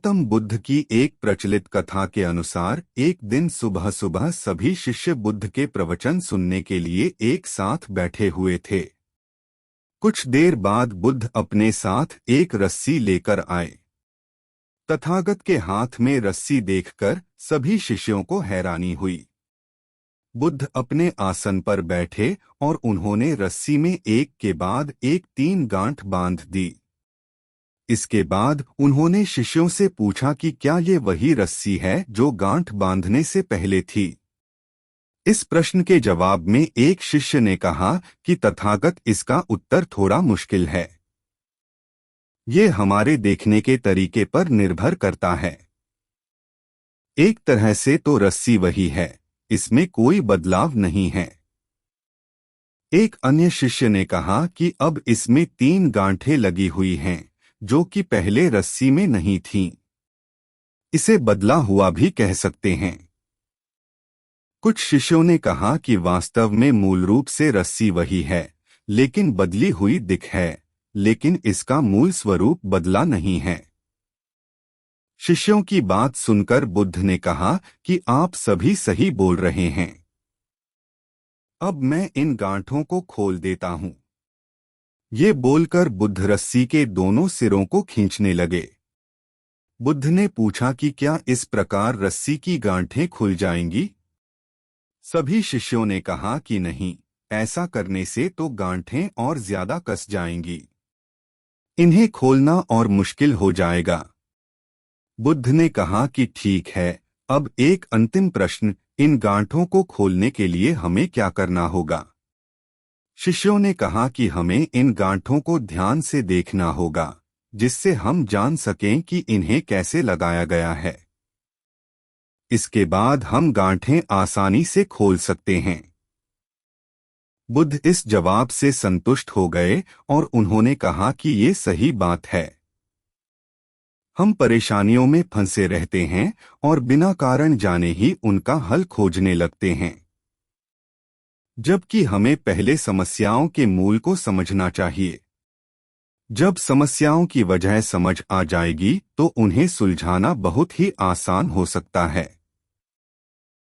गौतम बुद्ध की एक प्रचलित कथा के अनुसार एक दिन सुबह सुबह सभी शिष्य बुद्ध के प्रवचन सुनने के लिए एक साथ बैठे हुए थे। कुछ देर बाद बुद्ध अपने साथ एक रस्सी लेकर आए। तथागत के हाथ में रस्सी देखकर सभी शिष्यों को हैरानी हुई। बुद्ध अपने आसन पर बैठे और उन्होंने रस्सी में एक के बाद एक 3 गांठ बांध दी। इसके बाद उन्होंने शिष्यों से पूछा कि क्या ये वही रस्सी है जो गांठ बांधने से पहले थी। इस प्रश्न के जवाब में एक शिष्य ने कहा कि तथागत, इसका उत्तर थोड़ा मुश्किल है। ये हमारे देखने के तरीके पर निर्भर करता है। एक तरह से तो रस्सी वही है, इसमें कोई बदलाव नहीं है। एक अन्य शिष्य ने कहा कि अब इसमें 3 गांठें लगी हुई हैं, जो कि पहले रस्सी में नहीं थीं। इसे बदला हुआ भी कह सकते हैं। कुछ शिष्यों ने कहा कि वास्तव में मूल रूप से रस्सी वही है, लेकिन बदली हुई दिख है, लेकिन इसका मूल स्वरूप बदला नहीं है। शिष्यों की बात सुनकर बुद्ध ने कहा कि आप सभी सही बोल रहे हैं। अब मैं इन गांठों को खोल देता हूं। ये बोलकर बुद्ध रस्सी के दोनों सिरों को खींचने लगे। बुद्ध ने पूछा कि क्या इस प्रकार रस्सी की गांठें खुल जाएंगी? सभी शिष्यों ने कहा कि नहीं, ऐसा करने से तो गांठें और ज्यादा कस जाएंगी। इन्हें खोलना और मुश्किल हो जाएगा। बुद्ध ने कहा कि ठीक है, अब एक अंतिम प्रश्न, इन गांठों को खोलने के लिए हमें क्या करना होगा? शिष्यों ने कहा कि हमें इन गांठों को ध्यान से देखना होगा, जिससे हम जान सकें कि इन्हें कैसे लगाया गया है। इसके बाद हम गांठें आसानी से खोल सकते हैं। बुद्ध इस जवाब से संतुष्ट हो गए और उन्होंने कहा कि ये सही बात है। हम परेशानियों में फंसे रहते हैं और बिना कारण जाने ही उनका हल खोजने लगते हैं, जबकि हमें पहले समस्याओं के मूल को समझना चाहिए। जब समस्याओं की वजह समझ आ जाएगी तो उन्हें सुलझाना बहुत ही आसान हो सकता है।